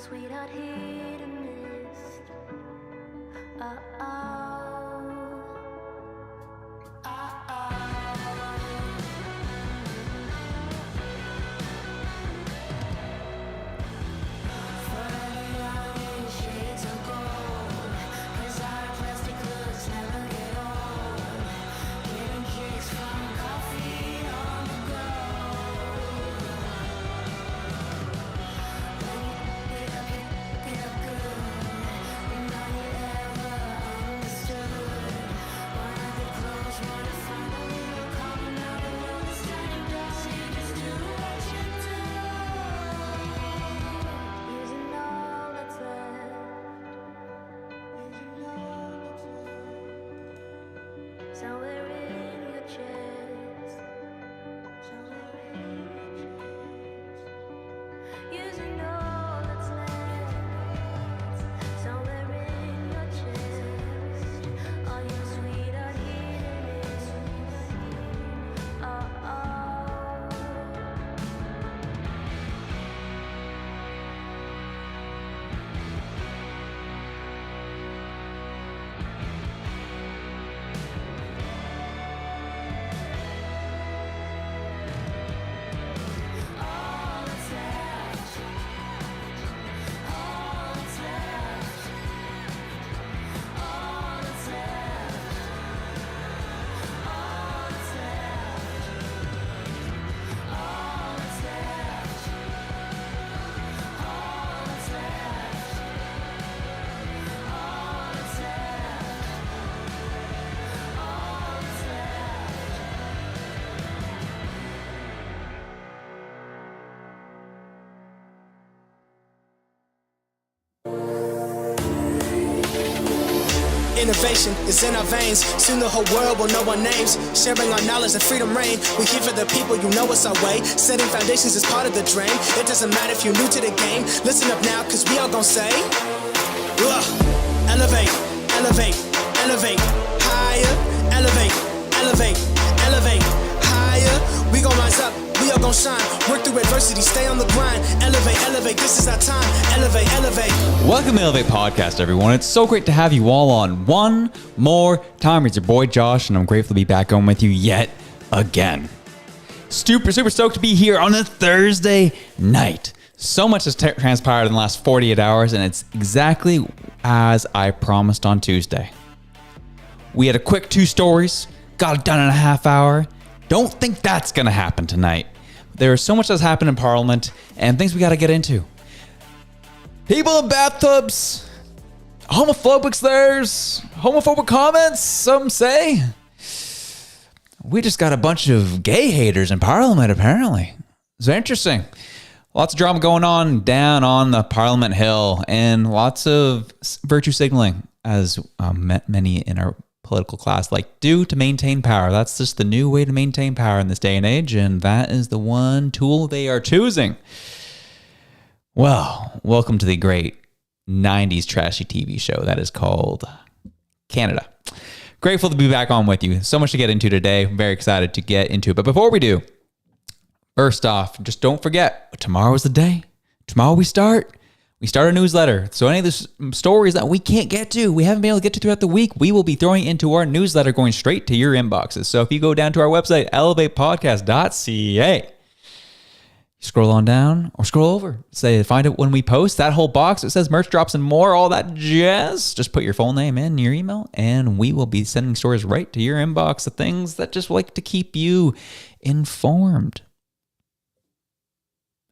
sweetheart hit and missed. Uh-oh. Somewhere in your chest, somewhere in your chest, using all that's left. Somewhere in your chest, all your sweetheart hidden is. Innovation is in our veins. Soon the whole world will know our names. Sharing our knowledge and freedom reign. We here for the people, you know it's our way. Setting foundations is part of the dream. It doesn't matter if you're new to the game. Listen up now, cause we all gon' say, elevate, elevate, elevate, higher, elevate, elevate, elevate, higher. We gon' rise up, we all gon' shine. Work through adversity, stay on the grind. Elevate, elevate, this is our time. Elevate, elevate. Welcome to Elevate Podcast, everyone. It's so great to have you all on one more time. It's your boy Josh, and I'm grateful to be back on with you yet again. Super stoked to be here on a Thursday night. So much has transpired in the last 48 hours, and it's exactly as I promised on Tuesday. We had a quick 2 stories, got it done in a half hour. Don't think that's going to happen tonight. There's so much that's happened in Parliament and things we got to get into. People in bathtubs, homophobic slurs, homophobic comments, some say. We just got a bunch of gay haters in Parliament, apparently. It's interesting. Lots of drama going on down on the Parliament Hill and lots of virtue signaling, as many in our political class like do to maintain power. That's just the new way to maintain power in this day and age, and that is the one tool they are choosing. Well, welcome to the great 90s trashy TV show that is called Canada. Grateful to be back on with you. So much to get into today. I'm very excited to get into it. But before we do, first off, just don't forget, tomorrow is the day. Tomorrow we start a newsletter. So any of the stories that we can't get to, we haven't been able to get to throughout the week, we will be throwing into our newsletter going straight to your inboxes. So if you go down to our website, elevatepodcast.ca, scroll on down or scroll over, find it when we post that whole box. It says merch drops and more, all that jazz. Just put your full name in your email and we will be sending stories right to your inbox of things that just like to keep you informed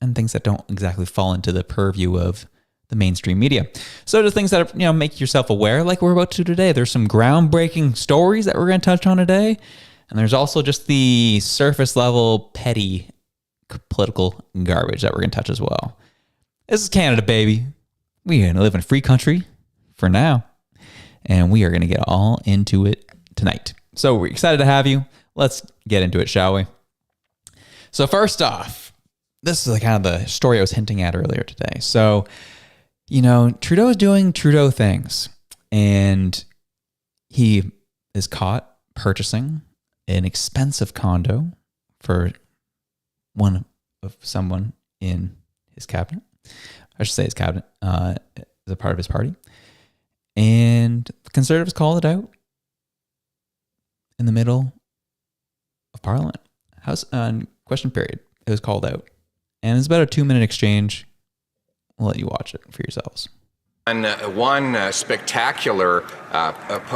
and things that don't exactly fall into the purview of the mainstream media. So the things that make yourself aware, like we're about to today. There's some groundbreaking stories that we're going to touch on today, and there's also just the surface level petty political garbage that we're going to touch as well. This is Canada, baby. We live in a free country for now, and we are going to get all into it tonight. So we're excited to have you. Let's get into it, shall we? So first off, this is kind of the story I was hinting at earlier today. So, Trudeau is doing Trudeau things, and he is caught purchasing an expensive condo for someone in his cabinet. I should say his cabinet, as a part of his party. And the Conservatives called it out in the middle of Parliament. House question period. It was called out. And it's about a 2-minute exchange. I'll let you watch it for yourselves. One spectacular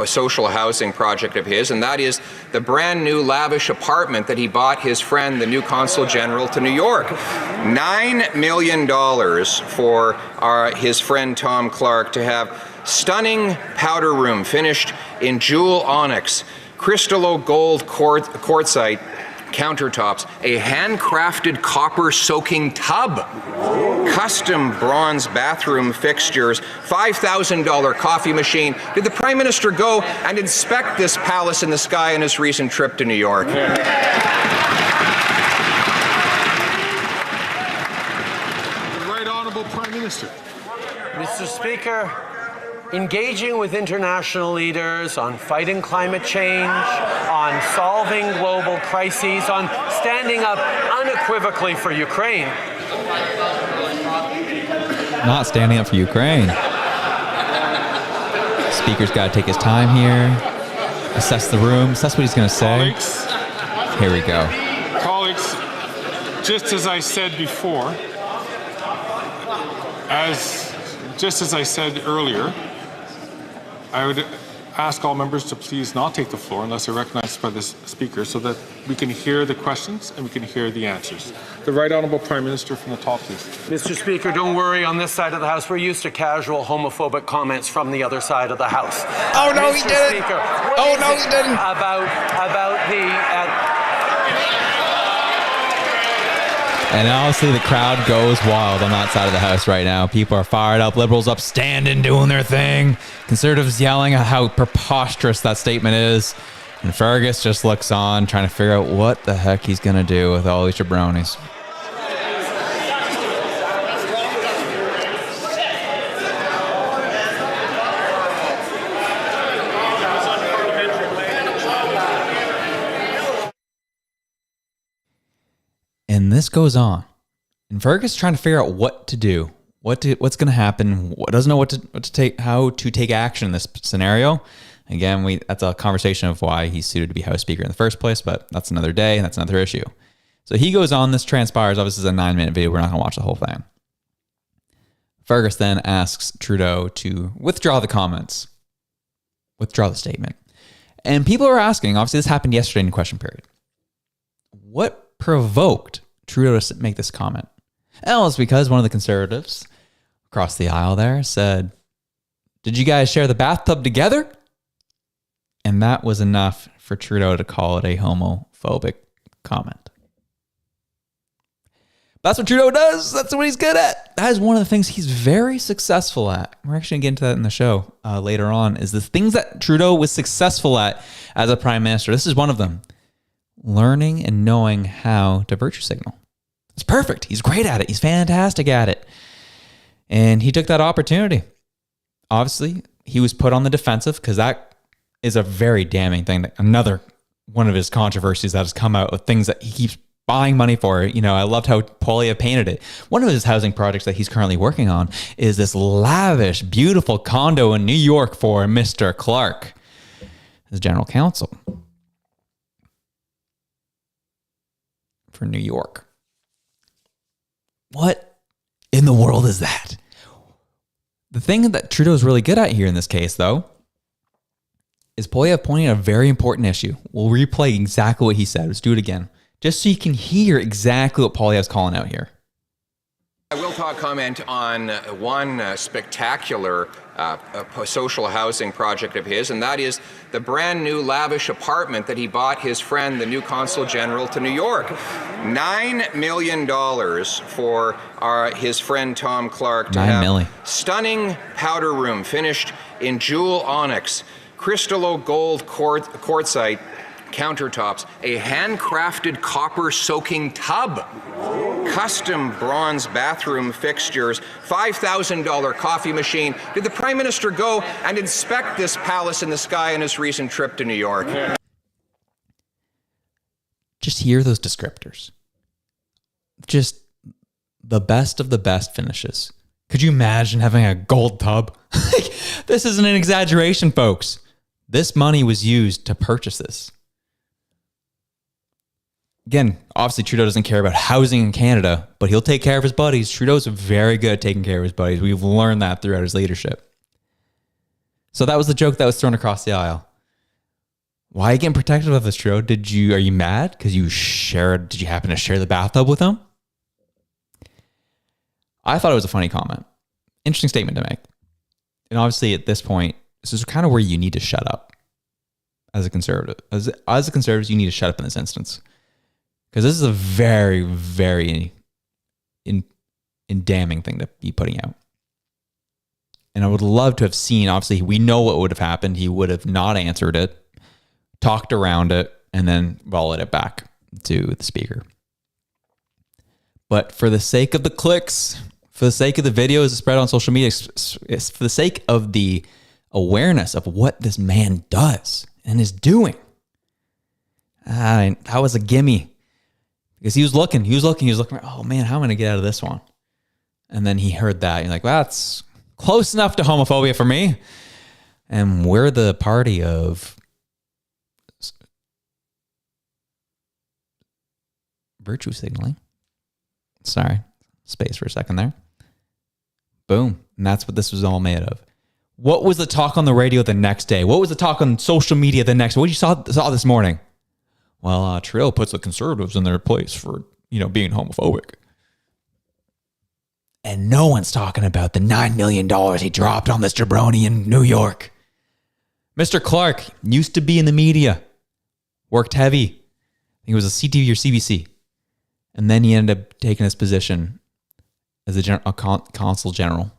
social housing project of his, and that is the brand new lavish apartment that he bought his friend, the new Consul General to New York. $9 million for his friend Tom Clark to have stunning powder room finished in jewel onyx, crystallo gold quartzite countertops, a handcrafted copper soaking tub, custom bronze bathroom fixtures, $5,000 coffee machine. Did the Prime Minister go and inspect this palace in the sky on his recent trip to New York? The Right Honourable Prime Minister. Mr. Speaker, engaging with international leaders on fighting climate change, on solving global crises, on standing up unequivocally for Ukraine. Not standing up for Ukraine. Speaker's got to take his time here, assess the room, assess what he's going to say. Colleagues, Here we go. colleagues, just as I said before, just as I said earlier, I would ask all members to please not take the floor unless they're recognized by the Speaker so that we can hear the questions and we can hear the answers. The Right Honourable Prime Minister from the top, please. Mr. Speaker, don't worry, on this side of the House, we're used to casual homophobic comments from the other side of the House. Oh, no, Mr. he didn't. Speaker, Oh, no, he didn't. About the... And obviously the crowd goes wild on that side of the House right now. People are fired up. Liberals up standing, doing their thing. Conservatives yelling at how preposterous that statement is. And Fergus just looks on, trying to figure out what the heck he's going to do with all these jabronis. And this goes on. And Fergus trying to figure out what to do, what's going to happen, doesn't know what to take, how to take action in this scenario. Again, that's a conversation of why he's suited to be House Speaker in the first place, but that's another day and that's another issue. So he goes on, this transpires. Obviously, it's a 9-minute video. We're not going to watch the whole thing. Fergus then asks Trudeau to withdraw the comments, withdraw the statement. And people are asking, obviously this happened yesterday in question period, what provoked Trudeau to make this comment? Well, it's because one of the Conservatives across the aisle there said, "Did you guys share the bathtub together?" And that was enough for Trudeau to call it a homophobic comment. That's what Trudeau does. That's what he's good at. That is one of the things he's very successful at. We're actually going to get into that in the show later on, is the things that Trudeau was successful at as a Prime Minister. This is one of them. Learning and knowing how to virtue signal. It's perfect. He's great at it. He's fantastic at it. And he took that opportunity. Obviously, he was put on the defensive because that is a very damning thing. Another one of his controversies that has come out with things that he keeps buying money for. You know, I loved how Poilievre painted it. One of his housing projects that he's currently working on is this lavish, beautiful condo in New York for Mr. Clark, his general counsel for New York. What in the world is that? The thing that Trudeau is really good at here in this case, though, is Poilievre pointing out a very important issue. We'll replay exactly what he said. Let's do it again, just so you can hear exactly what Poilievre's calling out here. I will comment on one spectacular social housing project of his, and that is the brand new lavish apartment that he bought his friend, the new Consul General to New York. $9 million for his friend Tom Clark to have stunning powder room finished in jewel onyx, crystallo gold quartzite countertops, a handcrafted copper soaking tub, custom bronze bathroom fixtures, $5,000 coffee machine. Did the Prime Minister go and inspect this palace in the sky on his recent trip to New York? Just hear those descriptors. Just the best of the best finishes. Could you imagine having a gold tub? This isn't an exaggeration, folks. This money was used to purchase this. Again, obviously Trudeau doesn't care about housing in Canada, but he'll take care of his buddies. Trudeau's very good at taking care of his buddies. We've learned that throughout his leadership. So that was the joke that was thrown across the aisle. Why are you getting protective of this, Trudeau? Are you mad because did you happen to share the bathtub with him? I thought it was a funny comment. Interesting statement to make. And obviously at this point, this is kind of where you need to shut up as a conservative. As a conservative, you need to shut up in this instance. Because this is a very, very damning thing to be putting out. And I would love to have seen, obviously, we know what would have happened. He would have not answered it, talked around it, and then volleyed it back to the speaker. But for the sake of the clicks, for the sake of the videos spread on social media, for the sake of the awareness of what this man does and is doing, that was a gimme. Because he was looking, oh man, how am I going to get out of this one? And then he heard that. You're like, well, that's close enough to homophobia for me. And we're the party of virtue signaling. Sorry, space for a second there. Boom. And that's what this was all made of. What was the talk on the radio the next day? What was the talk on social media the next day? What you saw this morning? Well, Trudeau puts the Conservatives in their place for, being homophobic. And no one's talking about the $9 million he dropped on this jabroni in New York. Mr. Clark used to be in the media, worked heavy. I think it was a CTV or CBC. And then he ended up taking his position as a consul general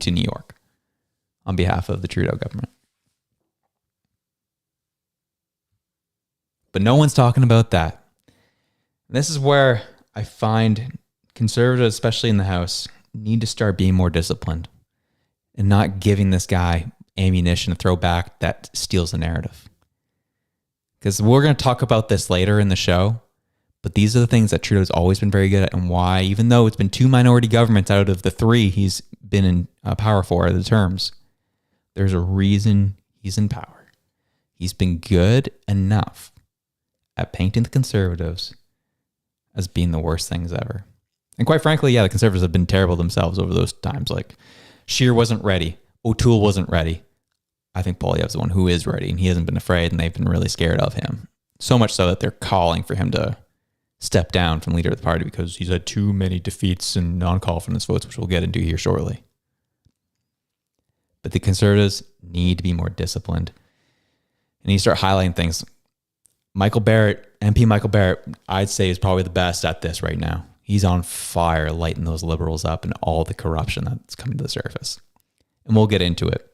to New York on behalf of the Trudeau government. But no one's talking about that. And this is where I find conservatives, especially in the House, need to start being more disciplined and not giving this guy ammunition to throw back that steals the narrative. Because we're going to talk about this later in the show, but these are the things that Trudeau's always been very good at, and why, even though it's been 2 minority governments out of the 3 he's been in power for the terms, there's a reason he's in power. He's been good enough at painting the Conservatives as being the worst things ever. And quite frankly, the Conservatives have been terrible themselves over those times. Like, Scheer wasn't ready. O'Toole wasn't ready. I think Poilievre's the one who is ready, and he hasn't been afraid, and they've been really scared of him. So much so that they're calling for him to step down from leader of the party because he's had too many defeats and non-confidence votes, which we'll get into here shortly. But the Conservatives need to be more disciplined. And you start highlighting things. Michael Barrett, MP Michael Barrett, I'd say is probably the best at this right now. He's on fire, lighting those Liberals up and all the corruption that's coming to the surface. And we'll get into it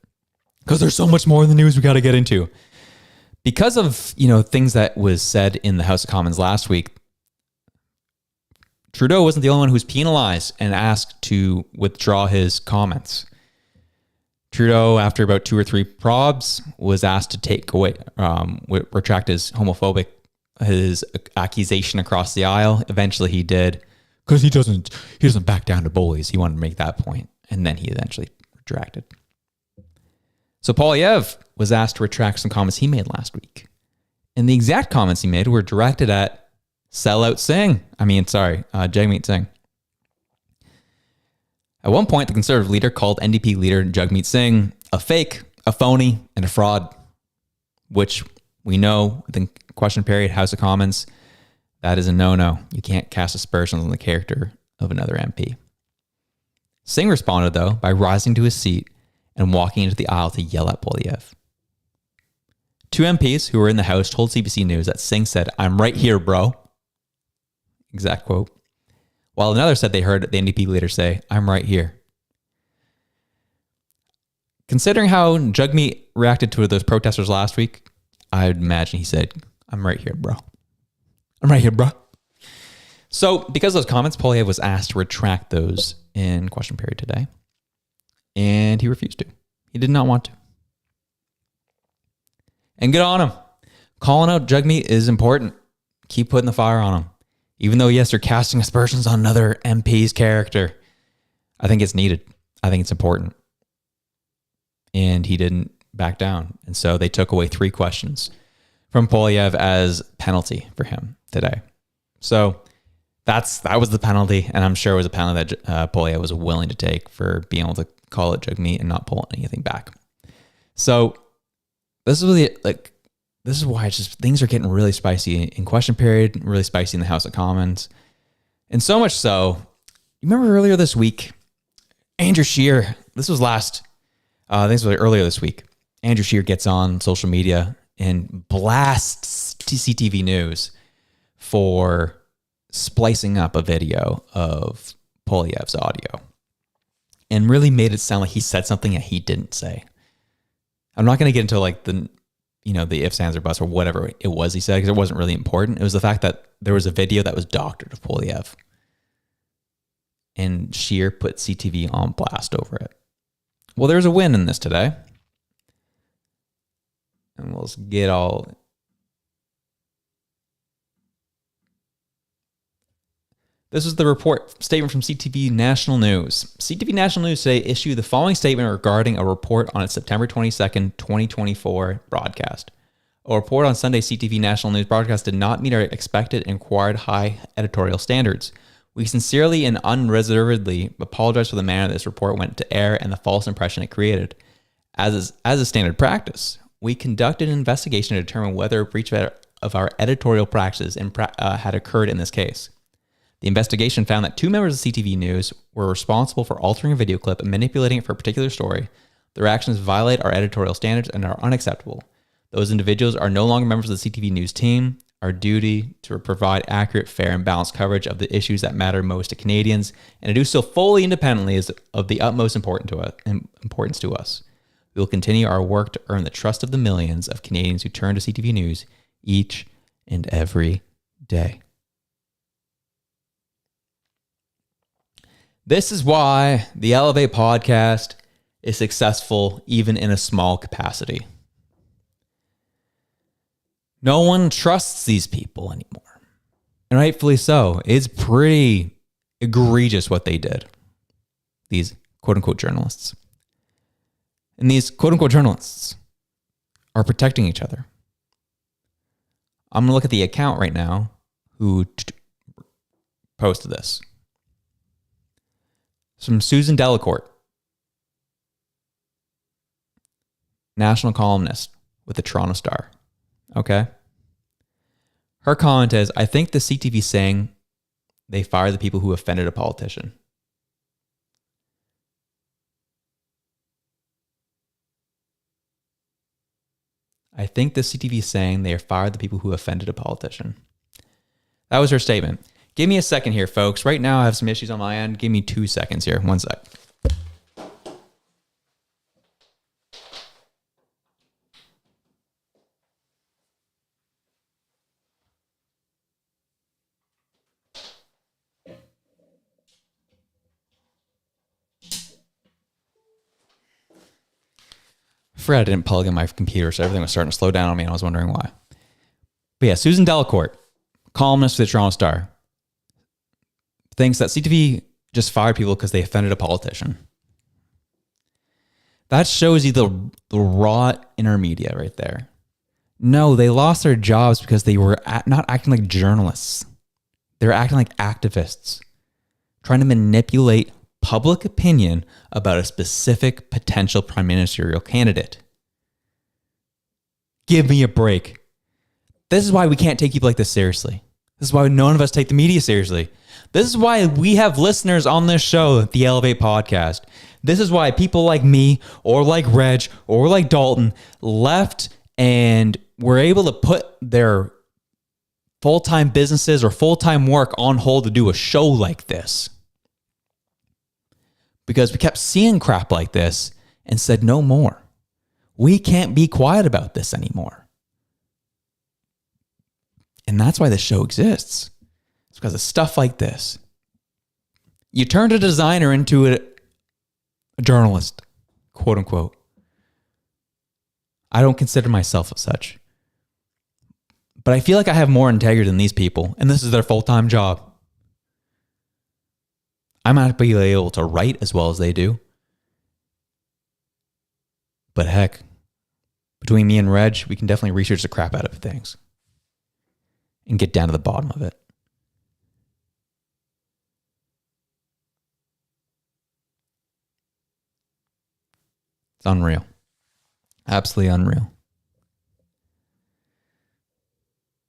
because there's so much more in the news we got to get into. Because of, things that was said in the House of Commons last week, Trudeau wasn't the only one who was penalized and asked to withdraw his comments. Trudeau, after about 2 or 3 probs, was asked to take away, retract his accusation across the aisle. Eventually he did, because he doesn't back down to bullies. He wanted to make that point, and then he eventually retracted. So Poilievre was asked to retract some comments he made last week. And the exact comments he made were directed at Jagmeet Singh. At one point, the Conservative leader called NDP leader Jagmeet Singh a fake, a phony, and a fraud, which we know, the question period, House of Commons, that is a no-no. You can't cast aspersions on the character of another MP. Singh responded, though, by rising to his seat and walking into the aisle to yell at Poilievre. 2 MPs who were in the House told CBC News that Singh said, "I'm right here, bro." Exact quote. While another said they heard the NDP leader say, "I'm right here." Considering how Jagmeet reacted to those protesters last week, I'd imagine he said, "I'm right here, bro. I'm right here, bro." So because of those comments, Poilievre was asked to retract those in question period today. And he refused to. He did not want to. And good on him. Calling out Jagmeet is important. Keep putting the fire on him. Even though, yes, they're casting aspersions on another MP's character, I think it's needed. I think it's important. And he didn't back down. And so they took away 3 questions from Poilievre as penalty for him today. So that was the penalty. And I'm sure it was a penalty that Poilievre was willing to take for being able to call it jug meat and not pull anything back. So this is really this is why it's just things are getting really spicy in question period, really spicy in the House of Commons. And so much so, you remember earlier this week, Andrew Scheer, this was earlier this week, Andrew Scheer gets on social media and blasts CTV News for splicing up a video of Poilievre's audio and really made it sound like he said something that he didn't say. I'm not going to get into like the ifs, ands, or buts or whatever it was he said, because it wasn't really important. It was the fact that there was a video that was doctored of Poilievre. And Scheer put CTV on blast over it. Well, there's a win in this today. And we'll get all... This is the statement from CTV National News. CTV National News today issued the following statement regarding a report on its September 22nd, 2024 broadcast. A report on Sunday CTV National News broadcast did not meet our expected and required high editorial standards. We sincerely and unreservedly apologize for the manner this report went to air and the false impression it created. As a standard practice, we conducted an investigation to determine whether a breach of our editorial practices had occurred in this case. The investigation found that 2 members of CTV News were responsible for altering a video clip and manipulating it for a particular story. Their actions violate our editorial standards and are unacceptable. Those individuals are no longer members of the CTV News team. Our duty to provide accurate, fair, and balanced coverage of the issues that matter most to Canadians, and to do so fully independently, is of the utmost importance to us. We will continue our work to earn the trust of the millions of Canadians who turn to CTV News each and every day. This is why the Elevate podcast is successful even in a small capacity. No one trusts these people anymore. And rightfully so. It's pretty egregious what they did. These quote-unquote journalists. And these quote-unquote journalists are protecting each other. I'm going to look at the account right now who posted this. It's from Susan Delacourt, national columnist with the Toronto Star. Okay. Her comment is, I think the CTV saying they fire the people who offended a politician. I think the CTV saying they fired the people who offended a politician. That was her statement. Give me a second here, folks. Right now I have some issues on my end. Give me 2 seconds here. 1 sec. I forgot I didn't plug in my computer, so everything was starting to slow down on me, and I was wondering why. But yeah, Susan Delacourt, columnist for the Toronto Star, thinks that CTV just fired people because they offended a politician. That shows you the raw intermedia right there. No, they lost their jobs because they were not acting like journalists. They were acting like activists, trying to manipulate public opinion about a specific potential prime ministerial candidate. Give me a break. This is why we can't take people like this seriously. This is why none of us take the media seriously. This is why we have listeners on this show, the Elevate podcast. This is why people like me or like Reg or like Dalton left and were able to put their full-time businesses or full-time work on hold to do a show like this. Because we kept seeing crap like this and said no more. We can't be quiet about this anymore. And that's why this show exists. It's because of stuff like this. You turned a designer into a journalist, quote unquote. I don't consider myself as such. But I feel like I have more integrity than these people, and this is their full-time job. I might not be able to write as well as they do. But heck, between me and Reg, we can definitely research the crap out of things and get down to the bottom of it. It's unreal. Absolutely unreal.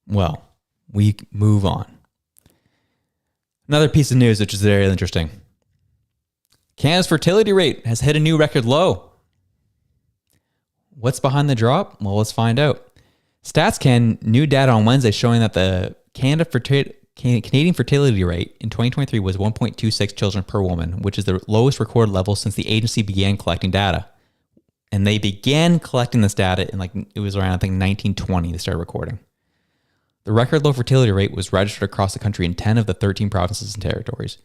Well, we move on. Another piece of news which is very interesting. Canada's fertility rate has hit a new record low. What's behind the drop? Well, let's find out. StatsCan new data on Wednesday showing that the Canadian fertility rate in 2023 was 1.26 children per woman, which is the lowest recorded level since the agency began collecting data. And they began collecting this data in it was around, I think, 1920 they started recording. The record low fertility rate was registered across the country in 10 of the 13 provinces and territories.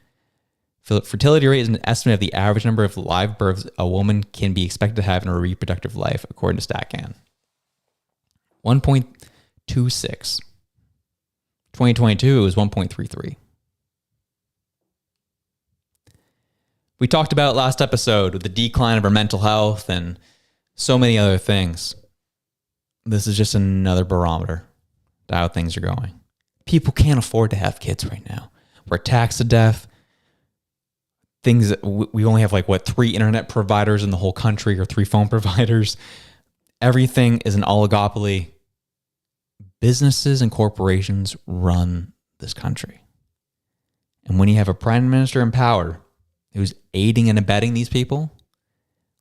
Fertility rate is an estimate of the average number of live births a woman can be expected to have in her reproductive life, according to StatCan. 1.26. 2022, it was 1.33. We talked about last episode with the decline of our mental health and so many other things. This is just another barometer to how things are going. People can't afford to have kids right now. We're taxed to death. Things that we only have 3 internet providers in the whole country, or 3 phone providers. Everything is an oligopoly. Businesses and corporations run this country. And when you have a prime minister in power who's aiding and abetting these people,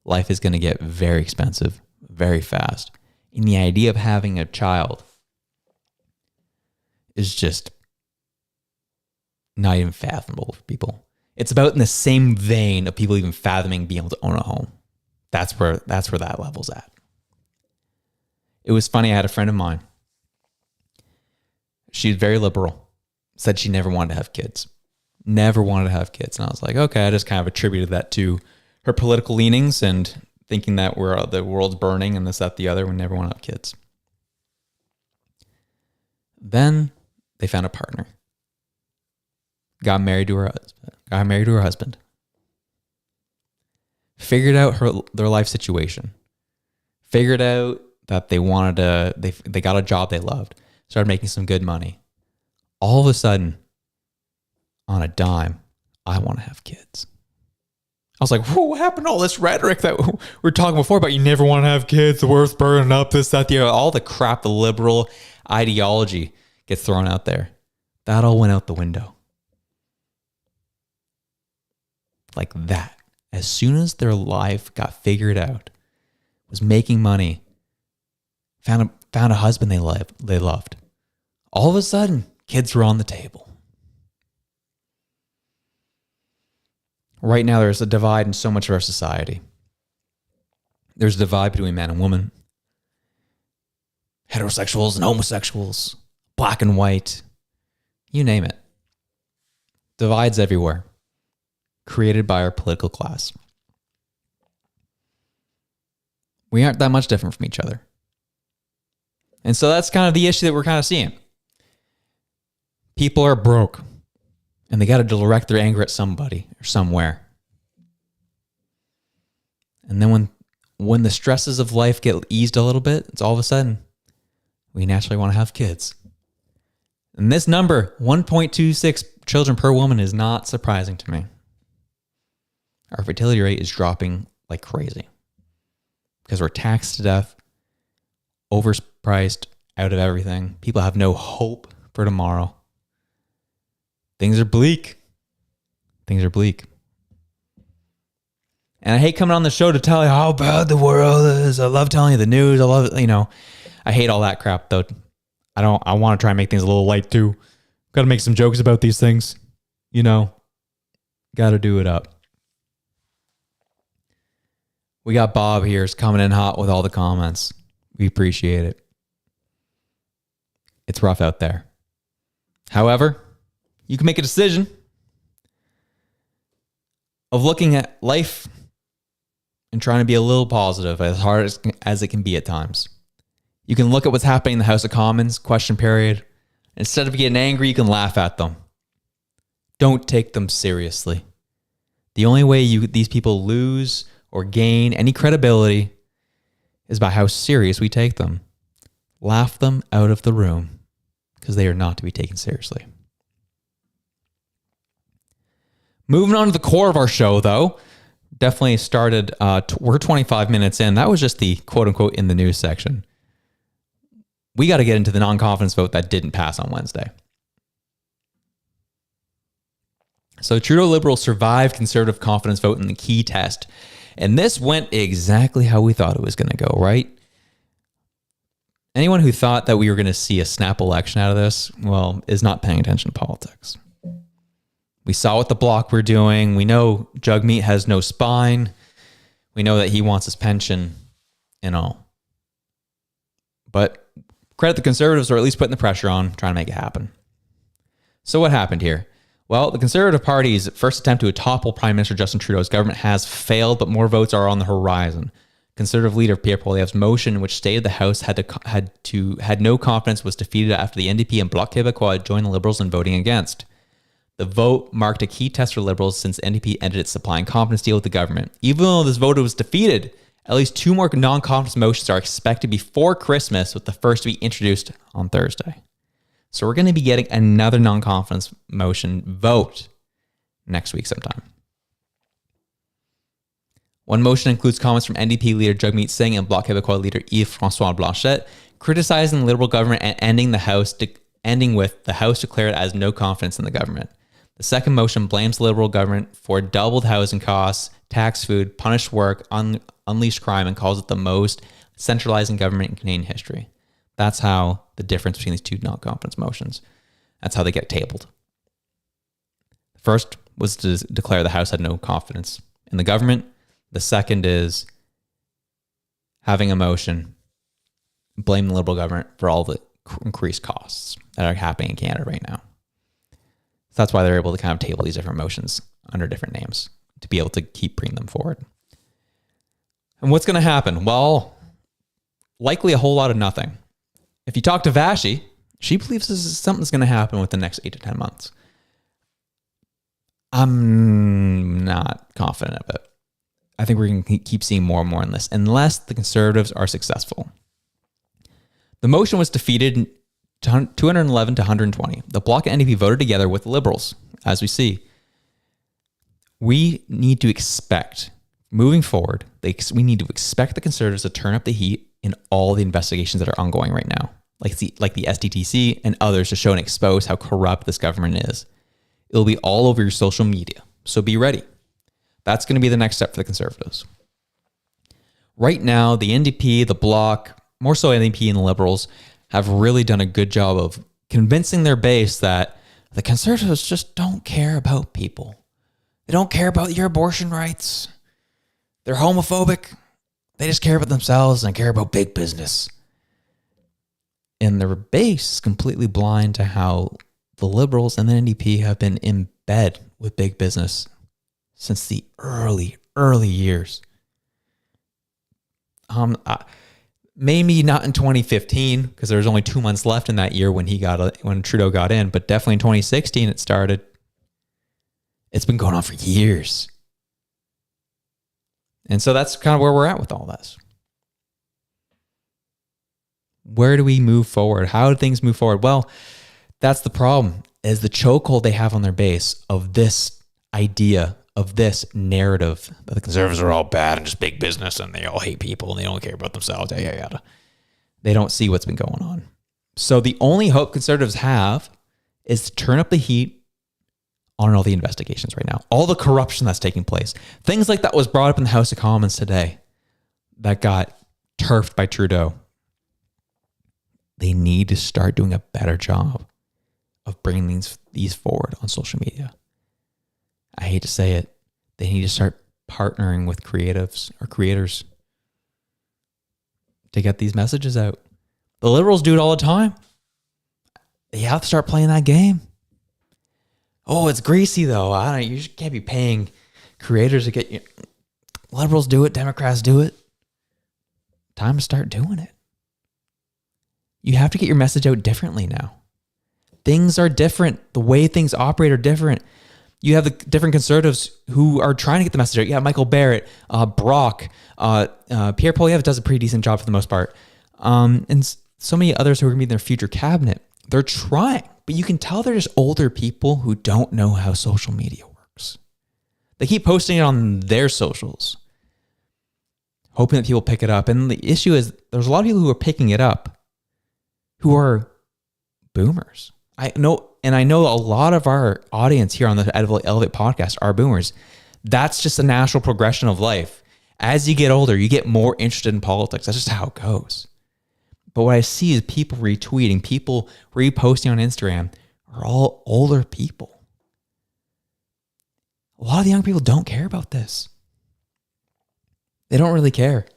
life is going to get very expensive very fast. And the idea of having a child is just not even fathomable for people. It's about in the same vein of people even fathoming being able to own a home. That's where that level's at. It was funny. I had a friend of mine. She's very liberal. Said she never wanted to have kids. Never wanted to have kids. And I was like, okay, I just kind of attributed that to her political leanings and thinking that the world's burning and this, that, the other. We never want to have kids. Then they found a partner. Got married to her husband. Figured out their life situation. Figured out that they got a job they loved. Started making some good money. All of a sudden, on a dime, I want to have kids. I was like, whoa, what happened to all this rhetoric that we were talking before about you never want to have kids, the world's burning up, this, that, the other. All the crap, the liberal ideology gets thrown out there. That all went out the window. Like that. As soon as their life got figured out, was making money, found a husband they loved. All of a sudden, kids were on the table. Right now, there's a divide in so much of our society. There's a divide between man and woman, heterosexuals and homosexuals, black and white, you name it. Divides everywhere, created by our political class. We aren't that much different from each other. And so that's kind of the issue that we're kind of seeing. People are broke, and they got to direct their anger at somebody or somewhere. And then when the stresses of life get eased a little bit, it's all of a sudden, we naturally want to have kids. And this number, 1.26 children per woman, is not surprising to me. Our fertility rate is dropping like crazy because we're taxed to death, overpriced, out of everything. People have no hope for tomorrow. Things are bleak. Things are bleak. And I hate coming on the show to tell you how bad the world is. I love telling you the news. I love it. I hate all that crap though. I want to try and make things a little light too. Got to make some jokes about these things. Got to do it up. We got Bob here is coming in hot with all the comments. We appreciate it. It's rough out there. However, you can make a decision of looking at life and trying to be a little positive, as hard as it can be at times. You can look at what's happening in the House of Commons question period. Instead of getting angry, you can laugh at them. Don't take them seriously. The only way these people lose or gain any credibility is by how serious we take them. Laugh them out of the room because they are not to be taken seriously. Moving on to the core of our show, though, definitely started, we're 25 minutes in. That was just the quote unquote in the news section. We got to get into the non-confidence vote that didn't pass on Wednesday. So Trudeau Liberals survived Conservative confidence vote in the key test. And this went exactly how we thought it was going to go, right? Anyone who thought that we were going to see a snap election out of this, well, is not paying attention to politics. We saw what the Bloc were doing. We know Jagmeet has no spine. We know that he wants his pension and all. But credit the Conservatives, or at least putting the pressure on, trying to make it happen. So what happened here? Well, the Conservative Party's first attempt to topple Prime Minister Justin Trudeau's government has failed, but more votes are on the horizon. Conservative leader Pierre Poilievre's motion, which stated the House had no confidence, was defeated after the NDP and Bloc Québécois joined the Liberals in voting against. The vote marked a key test for Liberals since NDP ended its supply and confidence deal with the government. Even though this vote was defeated, at least 2 more non-confidence motions are expected before Christmas, with the first to be introduced on Thursday. So we're going to be getting another non-confidence motion vote next week sometime. One motion includes comments from NDP leader Jagmeet Singh and Bloc Québécois leader Yves-François Blanchet criticizing the Liberal government and ending with the House declared as no confidence in the government. The second motion blames the Liberal government for doubled housing costs, tax food, punished work, unleashed crime, and calls it the most centralizing government in Canadian history. That's how the difference between these 2 non-confidence motions. That's how they get tabled. The first was to declare the House had no confidence in the government. The second is having a motion blame the Liberal government for all the increased costs that are happening in Canada right now. So that's why they're able to kind of table these different motions under different names to be able to keep bringing them forward. And what's going to happen? Well, likely a whole lot of nothing. If you talk to Vashi, she believes something's going to happen within the next 8 to 10 months. I'm not confident of it. I think we're going to keep seeing more and more on this, unless the Conservatives are successful. The motion was defeated 211 to 120. The Bloc and NDP voted together with the Liberals, as we see. We need to expect, moving forward, we need to expect the Conservatives to turn up the heat in all the investigations that are ongoing right now, like the SDTC and others, to show and expose how corrupt this government is. It'll be all over your social media, so be ready. That's going to be the next step for the Conservatives. Right now, the NDP, the Bloc, more so NDP and the Liberals, have really done a good job of convincing their base that the Conservatives just don't care about people. They don't care about your abortion rights. They're homophobic. They just care about themselves and care about big business. And their base is completely blind to how the Liberals and the NDP have been in bed with big business since the early years. Maybe not in 2015, because there was only 2 months left in that year when Trudeau got in, but definitely in 2016 it started. It's been going on for years. And so that's kind of where we're at with all this. Where do we move forward? How do things move forward? Well, that's the problem, is the chokehold they have on their base of this idea, of this narrative that the Conservatives are all bad and just big business and they all hate people and they don't care about themselves, yada, yada. They don't see what's been going on. So the only hope Conservatives have is to turn up the heat on all the investigations right now, all the corruption that's taking place. Things like that was brought up in the House of Commons today that got turfed by Trudeau. They need to start doing a better job of bringing these forward on social media. I hate to say it. They need to start partnering with creatives or creators to get these messages out. The Liberals do it all the time. You have to start playing that game. Oh, it's greasy though. You can't be paying creators to get you. Liberals do it. Democrats do it. Time to start doing it. You have to get your message out differently now. Things are different. The way things operate are different. You have the different conservatives who are trying to get the message out. You have Michael Barrett, Brock, Pierre Poilievre does a pretty decent job for the most part. And so many others who are going to be in their future cabinet. They're trying, but you can tell they're just older people who don't know how social media works. They keep posting it on their socials, hoping that people pick it up. And the issue is there's a lot of people who are picking it up who are boomers. I know a lot of our audience here on the Elevate podcast are boomers. That's just a natural progression of life. As you get older, you get more interested in politics. That's just how it goes. But what I see is people retweeting, people reposting on Instagram are all older people. A lot of the young people don't care about this. They don't really care.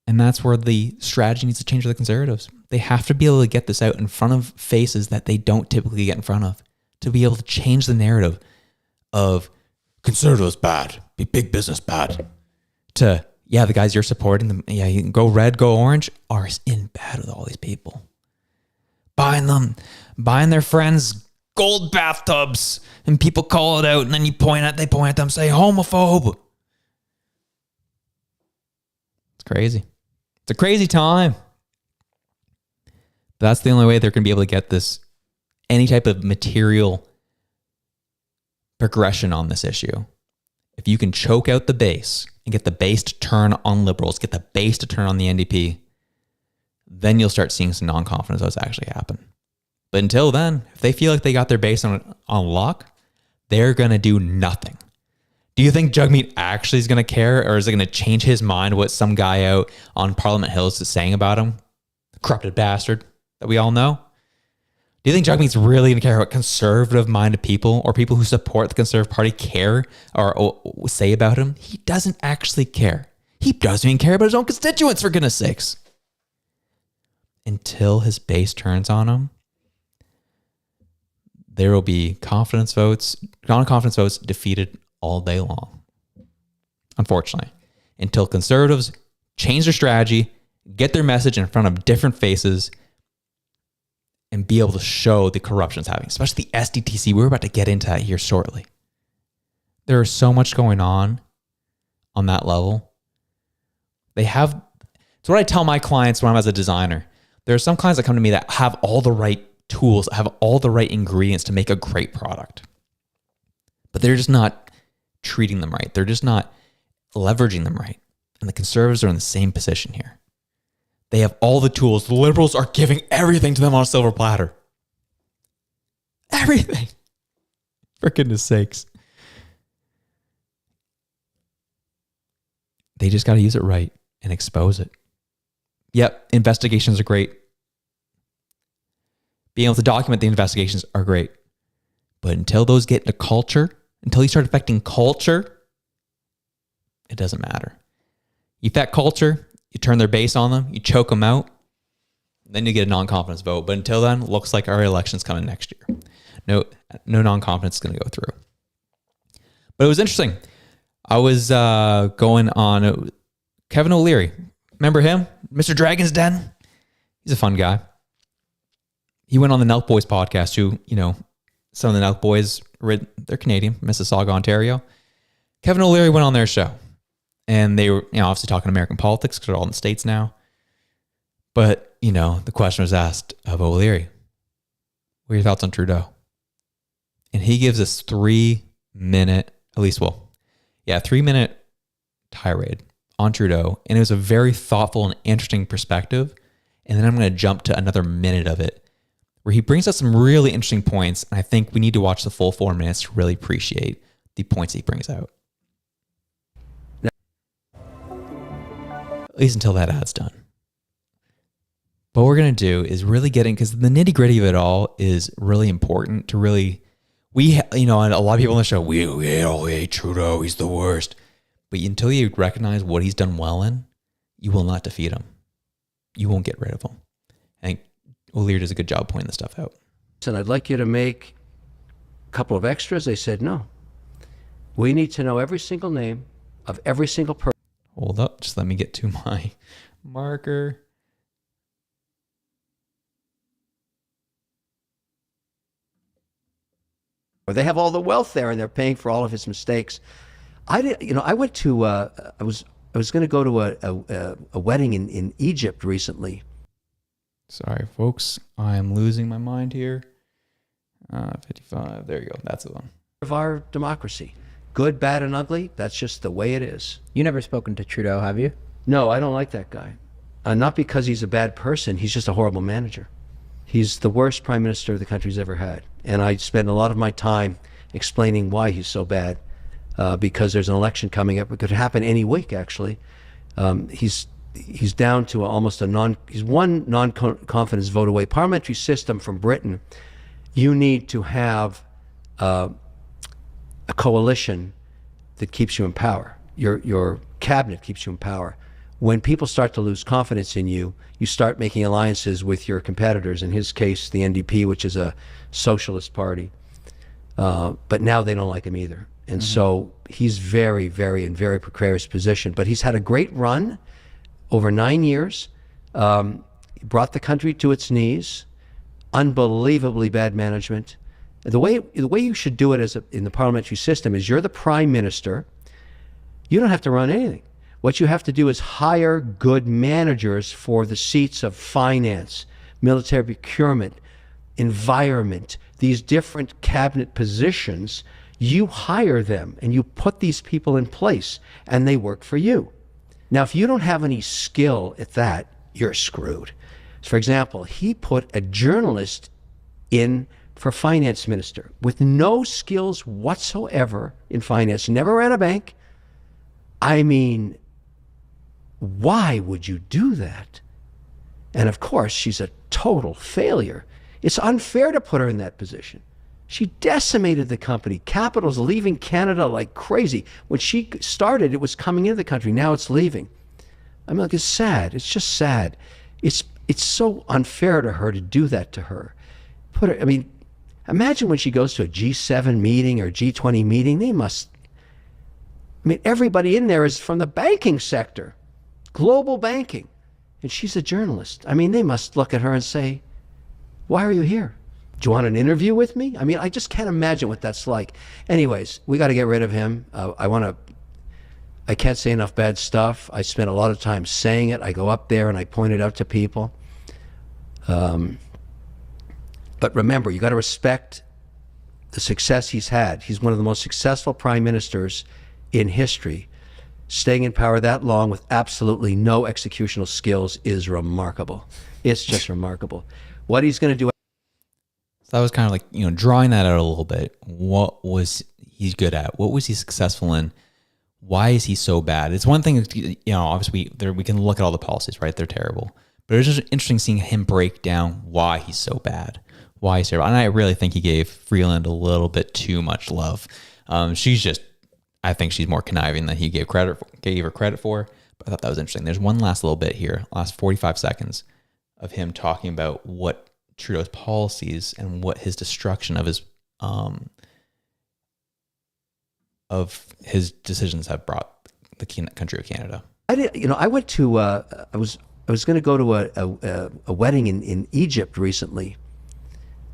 And that's where the strategy needs to change for the Conservatives. They have to be able to get this out in front of faces that they don't typically get in front of, to be able to change the narrative of Conservatives bad, big business bad, to, yeah, the guys you're supporting, them, yeah, you can go red, go orange, are in bed with all these people. Buying their friends gold bathtubs, and people call it out, and then they point at them, say homophobe. It's crazy. It's a crazy time. But that's the only way they're going to be able to get this, any type of material progression on this issue. If you can choke out the base and get the base to turn on Liberals, get the base to turn on the NDP, then you'll start seeing some non-confidence votes actually happen. But until then, if they feel like they got their base on lock, they're going to do nothing. Do you think Jagmeet actually is going to care, or is it going to change his mind what some guy out on Parliament Hill is saying about him? The corrupted bastard that we all know? Do you think Jagmeet's really going to care what conservative-minded people or people who support the Conservative Party care or say about him? He doesn't actually care. He doesn't even care about his own constituents, for goodness sakes. Until his base turns on him, there will be non-confidence votes defeated all day long. Unfortunately, until Conservatives change their strategy, get their message in front of different faces, and be able to show the corruption it's having, especially the SDTC. We're about to get into that here shortly. There is so much going on that level. It's what I tell my clients when I'm as a designer. There are some clients that come to me that have all the right tools, have all the right ingredients to make a great product, but they're just not treating them right. They're just not leveraging them right. And the Conservatives are in the same position here. They have all the tools. The Liberals are giving everything to them on a silver platter. Everything. For goodness sakes. They just got to use it right and expose it. Yep, investigations are great. Being able to document the investigations are great. But until those get into culture, until you start affecting culture, it doesn't matter. You affect culture, you turn their base on them, you choke them out, then you get a non-confidence vote. But until then, looks like our election's coming next year. No non-confidence is going to go through. But it was interesting. I was going on Kevin O'Leary. Remember him? Mr. Dragon's Den? He's a fun guy. He went on the Nelk Boys podcast, who, some of the Nelk Boys, they're Canadian, Mississauga, Ontario. Kevin O'Leary went on their show. And they were, obviously talking American politics because they're all in the States now. But, the question was asked of O'Leary, what are your thoughts on Trudeau? And he gives us 3-minute, 3-minute tirade on Trudeau. And it was a very thoughtful and interesting perspective. And then I'm going to jump to another minute of it, where he brings up some really interesting points. And I think we need to watch the full 4 minutes to really appreciate the points he brings out. At least until that ad's done. But what we're going to do is really get in, because the nitty gritty of it all is really important to really, and a lot of people on the show, we all hate Trudeau, he's the worst. But until you recognize what he's done well in, you will not defeat him. You won't get rid of him. I think O'Leary does a good job pointing this stuff out. And I'd like you to make a couple of extras. They said, no. We need to know every single name of every single person. Hold up. Just let me get to my marker. Or they have all the wealth there and they're paying for all of his mistakes. I went to, I was going to go to a wedding in Egypt recently. Sorry, folks. I'm losing my mind here. 55. There you go. That's the one. Of our democracy. Good, bad, and ugly. That's just the way it is. You never spoken to Trudeau, have you? No, I don't like that guy. Not because he's a bad person. He's just a horrible manager. He's the worst prime minister the country's ever had. And I spend a lot of my time explaining why he's so bad, because there's an election coming up. It could happen any week, actually. He's down to almost he's one non-confidence vote away. Parliamentary system from Britain, you need to have a coalition that keeps you in power. Your cabinet keeps you in power. When people start to lose confidence in you, you start making alliances with your competitors. In his case, the NDP, which is a socialist party. But now they don't like him either. And so he's very, very, in very precarious position. But he's had a great run over 9 years. He brought the country to its knees. Unbelievably bad management. The way you should do it in the parliamentary system is you're the prime minister. You don't have to run anything. What you have to do is hire good managers for the seats of finance, military procurement, environment, these different cabinet positions. You hire them and you put these people in place and they work for you. Now, if you don't have any skill at that, you're screwed. For example, he put a journalist in for finance minister with no skills whatsoever in finance, never ran a bank. I mean, why would you do that? And of course, she's a total failure. It's unfair to put her in that position. She decimated the company. Capital's leaving Canada like crazy. When she started, it was coming into the country. Now it's leaving. I mean, like, it's sad. It's just sad. It's so unfair to her to do that to her. Put her. I mean, imagine when she goes to a G7 meeting or G20 meeting. They must. I mean, everybody in there is from the banking sector, global banking, and she's a journalist. I mean, they must look at her and say, "Why are you here? Do you want an interview with me?" I mean, I just can't imagine what that's like. Anyways, we got to get rid of him. I can't say enough bad stuff. I spent a lot of time saying it. I go up there and I point it out to people. But remember, you got to respect the success he's had. He's one of the most successful prime ministers in history. Staying in power that long with absolutely no executional skills is remarkable. It's just remarkable. What he's going to do. So that was kind of like, drawing that out a little bit. What was he good at? What was he successful in? Why is he so bad? It's one thing, obviously we can look at all the policies, right? They're terrible. But it's just interesting seeing him break down why he's so bad. Why he's terrible. And I really think he gave Freeland a little bit too much love. I think she's more conniving than he gave her credit for. But I thought that was interesting. There's one last little bit here, last 45 seconds of him talking about what Trudeau's policies and what his destruction of his decisions have brought the country of Canada. I went to I was going to go to a wedding in Egypt recently.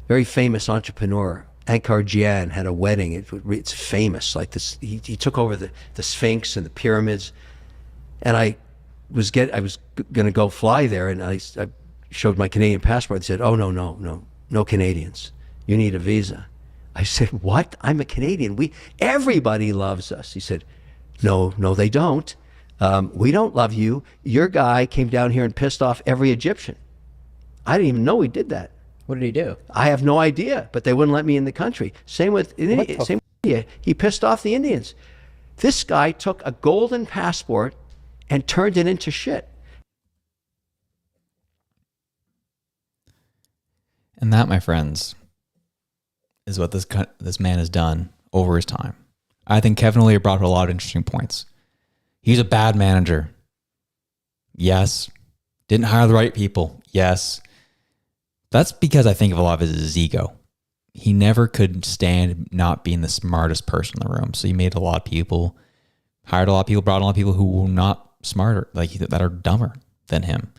Very famous entrepreneur, Ankar Jian, had a wedding. It's famous, like this. He took over the Sphinx and the pyramids, and I was going to go fly there, and I showed my Canadian passport. They said, "Oh, no Canadians. You need a visa." I said, "What? I'm a Canadian. Everybody loves us." He said, No, they don't. We don't love you. Your guy came down here and pissed off every Egyptian. I didn't even know he did that. What did he do? I have no idea, but they wouldn't let me in the country. Same with India. He pissed off the Indians. This guy took a golden passport and turned it into shit. And that, my friends, is what this man has done over his time. I think Kevin O'Leary brought up a lot of interesting points. He's a bad manager. Yes. Didn't hire the right people. Yes. That's because I think of a lot of it as his ego. He never could stand not being the smartest person in the room. So he made a lot of people, hired a lot of people, brought a lot of people who were not smarter, like that are dumber than him.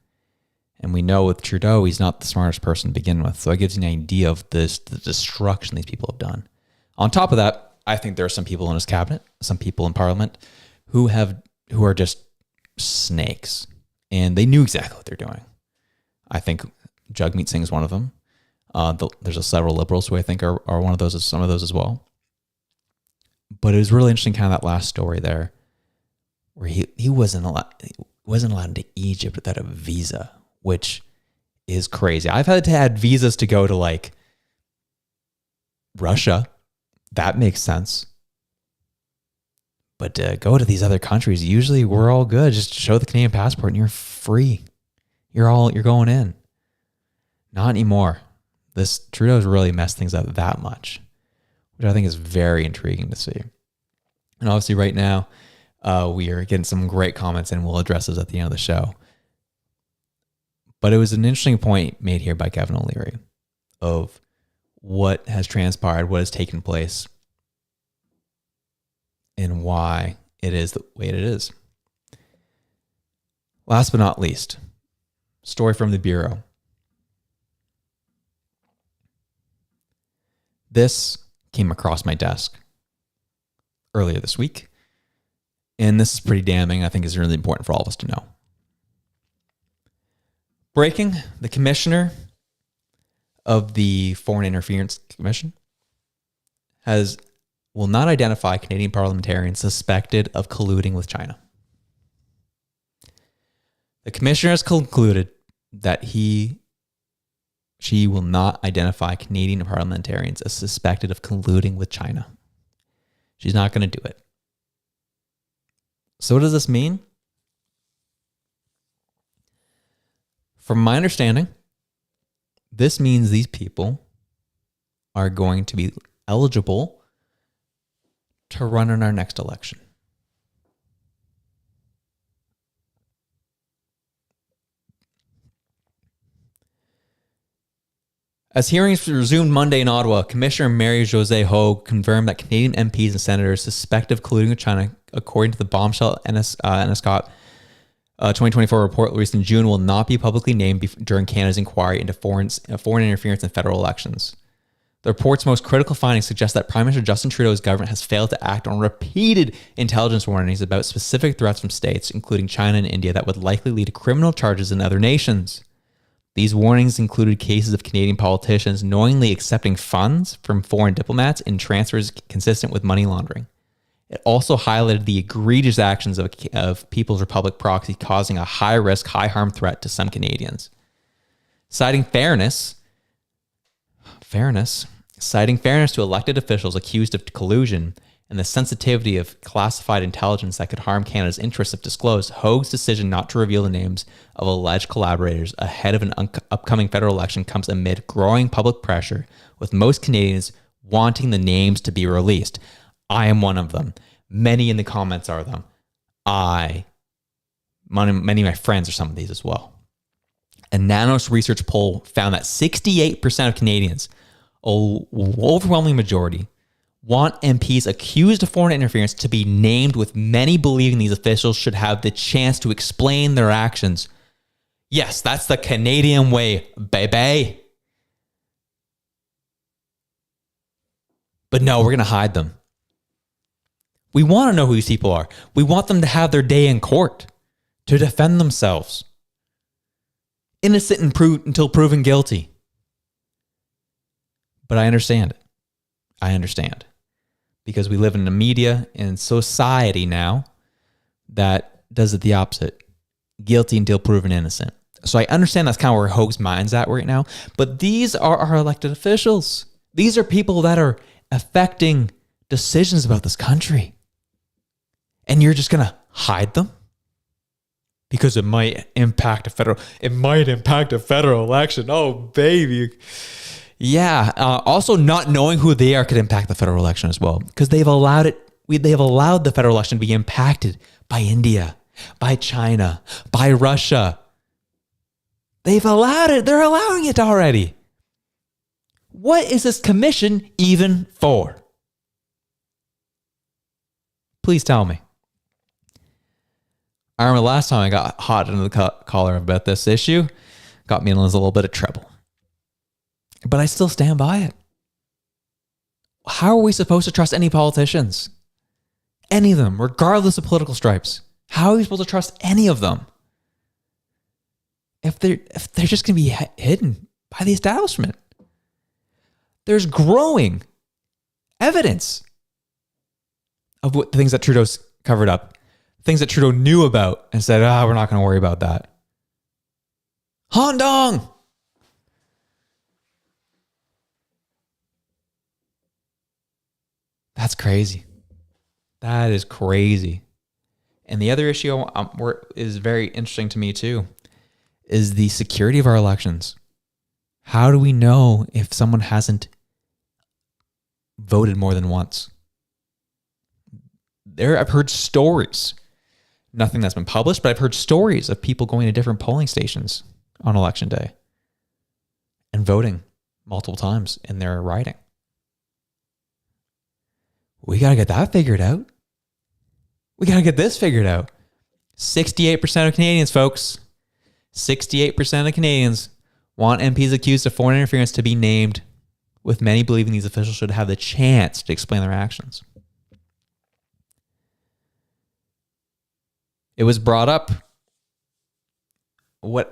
And we know with Trudeau, he's not the smartest person to begin with. So it gives you an idea of the destruction these people have done. On top of that, I think there are some people in his cabinet, some people in Parliament who are just snakes, and they knew exactly what they're doing. I think Jagmeet Singh is one of them. There's several Liberals who I think are one of those, some of those as well. But it was really interesting, kind of that last story there, where he wasn't allowed into Egypt without a visa, which is crazy. I've had to add visas to go to like Russia. That makes sense. But to go to these other countries, usually we're all good. Just show the Canadian passport and you're free. You're going in. Not anymore. This Trudeau's really messed things up that much, which I think is very intriguing to see. And obviously right now, we are getting some great comments and we'll address those at the end of the show. But it was an interesting point made here by Kevin O'Leary of what has transpired, what has taken place, and why it is the way it is. Last but not least, story from the Bureau. This came across my desk earlier this week, and this is pretty damning. I think is really important for all of us to know. Breaking, the commissioner of the Foreign Interference Commission will not identify Canadian parliamentarians suspected of colluding with China. The commissioner has concluded that she will not identify Canadian parliamentarians as suspected of colluding with China. She's not going to do it. So what does this mean? From my understanding, this means these people are going to be eligible to run in our next election. As hearings resumed Monday in Ottawa, Commissioner Mary-Josée Hogue confirmed that Canadian MPs and senators suspected of colluding with China, according to the bombshell NSCOP 2024 report released in June, will not be publicly named during Canada's inquiry into foreign interference in federal elections. The report's most critical findings suggest that Prime Minister Justin Trudeau's government has failed to act on repeated intelligence warnings about specific threats from states, including China and India, that would likely lead to criminal charges in other nations. These warnings included cases of Canadian politicians knowingly accepting funds from foreign diplomats in transfers consistent with money laundering. It also highlighted the egregious actions of People's Republic proxy causing a high-risk, high-harm threat to some Canadians. Citing fairness to elected officials accused of collusion and the sensitivity of classified intelligence that could harm Canada's interests if disclosed, Hogue's decision not to reveal the names of alleged collaborators ahead of an upcoming federal election comes amid growing public pressure, with most Canadians wanting the names to be released. I am one of them. Many in the comments are them. Many of my friends are some of these as well. A Nanos research poll found that 68% of Canadians, an overwhelming majority, want MPs accused of foreign interference to be named, with many believing these officials should have the chance to explain their actions. Yes, that's the Canadian way, baby. But no, we're going to hide them. We want to know who these people are. We want them to have their day in court to defend themselves. Innocent until proven guilty. But I understand it. I understand. Because we live in a media and society now that does it the opposite. Guilty until proven innocent. So I understand that's kind of where Hogue's mind's at right now. But these are our elected officials. These are people that are affecting decisions about this country. And you're just going to hide them? Because it might impact a federal election. Oh, baby. Yeah. Also, not knowing who they are could impact the federal election as well, because they've allowed it. They've allowed the federal election to be impacted by India, by China, by Russia. They've allowed it. They're allowing it already. What is this commission even for? Please tell me. I remember the last time I got hot into the collar about this issue, got me in a little bit of trouble. But I still stand by it. How are we supposed to trust any politicians? Any of them, regardless of political stripes. How are we supposed to trust any of them? If they're just going to be hidden by the establishment. There's growing evidence of what the things that Trudeau's covered up, things that Trudeau knew about and said, we're not going to worry about that. Han Dong! That's crazy. That is crazy. And the other issue is very interesting to me too, is the security of our elections. How do we know if someone hasn't voted more than once? I've heard stories, nothing that's been published, but I've heard stories of people going to different polling stations on election day and voting multiple times in their riding. We got to get that figured out. We got to get this figured out. 68% of Canadians, folks, 68% of Canadians want MPs accused of foreign interference to be named, with many believing these officials should have the chance to explain their actions. It was brought up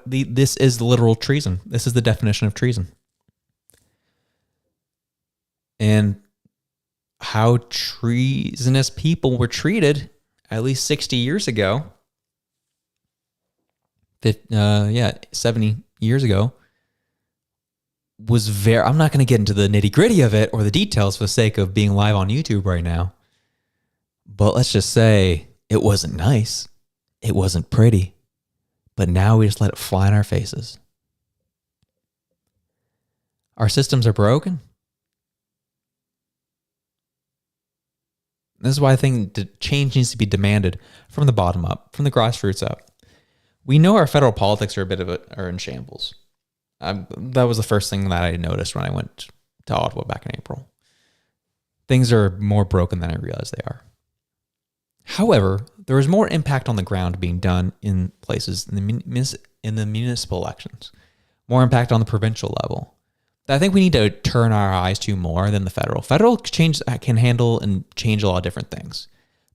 this is literal treason. This is the definition of treason. And how treasonous people were treated at least 60 years ago, 70 years ago, was I'm not going to get into the nitty gritty of it or the details for the sake of being live on YouTube right now. But let's just say it wasn't nice. It wasn't pretty. But now we just let it fly in our faces. Our systems are broken. This is why I think the change needs to be demanded from the bottom up, from the grassroots up. We know our federal politics are are in shambles. That was the first thing that I noticed when I went to Ottawa back in April. Things are more broken than I realized they are. However, there is more impact on the ground being done in places in the municipal elections, more impact on the provincial level. I think we need to turn our eyes to more than the federal. Federal can handle and change a lot of different things.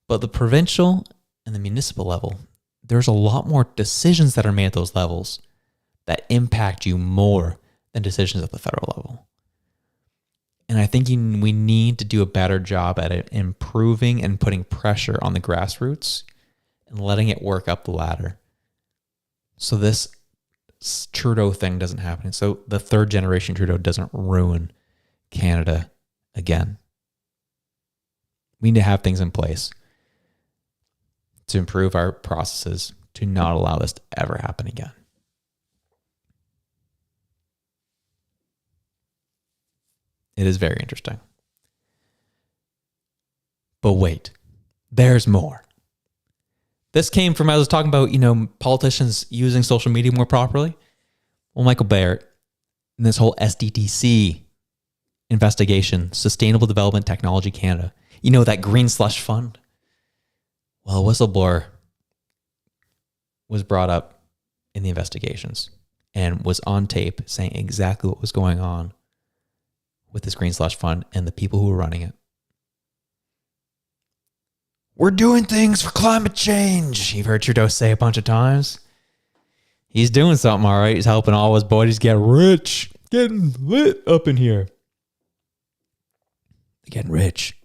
But the provincial and the municipal level, there's a lot more decisions that are made at those levels that impact you more than decisions at the federal level. And I think we need to do a better job at it, improving and putting pressure on the grassroots and letting it work up the ladder. So this Trudeau thing doesn't happen. So the third generation Trudeau doesn't ruin Canada again. We need to have things in place to improve our processes to not allow this to ever happen again. It is very interesting. But wait, there's more. This came from, I was talking about, politicians using social media more properly. Well, Michael Barrett and this whole SDTC investigation, Sustainable Development Technology Canada, that green slush fund. Well, a whistleblower was brought up in the investigations and was on tape saying exactly what was going on with this green slush fund and the people who were running it. We're doing things for climate change. You've heard Trudeau say a bunch of times. He's doing something, all right. He's helping all his buddies get rich. Getting lit up in here. They're getting rich.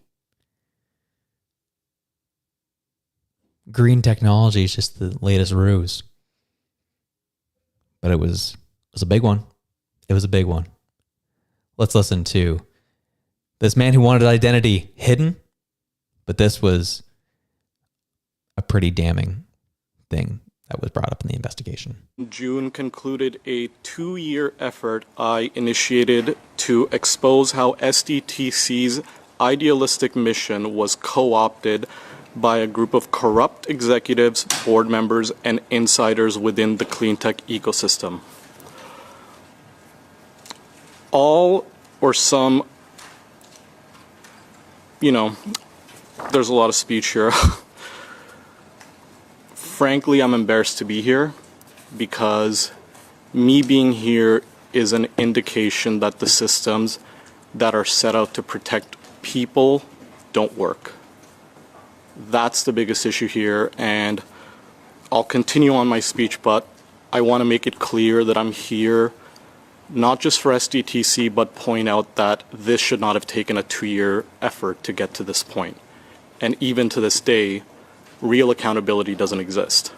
Green technology is just the latest ruse. But it was a big one. It was a big one. Let's listen to this man who wanted identity hidden, but this was a pretty damning thing that was brought up in the investigation. June concluded a 2-year effort I initiated to expose how SDTC's idealistic mission was co-opted by a group of corrupt executives, board members, and insiders within the clean tech ecosystem. All or some, there's a lot of speech here. frankly, I'm embarrassed to be here because me being here is an indication that the systems that are set out to protect people don't work. That's the biggest issue here, and I'll continue on my speech, but I want to make it clear that I'm here not just for SDTC, but point out that this should not have taken a 2-year effort to get to this point. And even to this day, real accountability doesn't exist.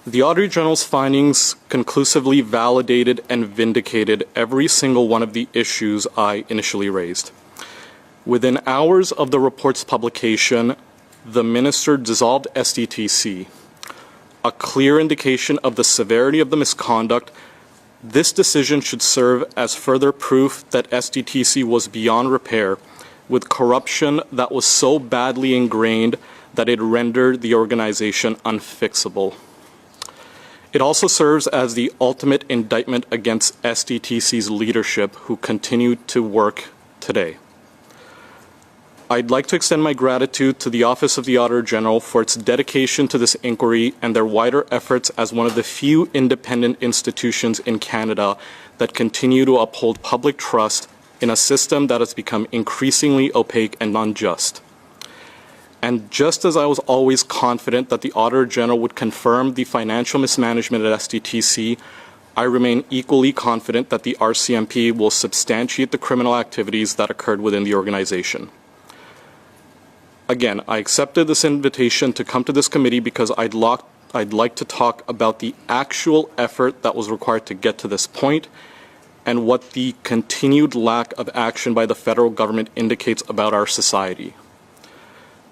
The Auditor General's findings conclusively validated and vindicated every single one of the issues I initially raised. Within hours of the report's publication, the Minister dissolved SDTC, a clear indication of the severity of the misconduct. This decision should serve as further proof that SDTC was beyond repair, with corruption that was so badly ingrained that it rendered the organization unfixable. It also serves as the ultimate indictment against SDTC's leadership, who continue to work today. I'd like to extend my gratitude to the Office of the Auditor General for its dedication to this inquiry and their wider efforts as one of the few independent institutions in Canada that continue to uphold public trust in a system that has become increasingly opaque and unjust. And just as I was always confident that the Auditor General would confirm the financial mismanagement at SDTC, I remain equally confident that the RCMP will substantiate the criminal activities that occurred within the organization. Again, I accepted this invitation to come to this committee because I'd like to talk about the actual effort that was required to get to this point and what the continued lack of action by the federal government indicates about our society.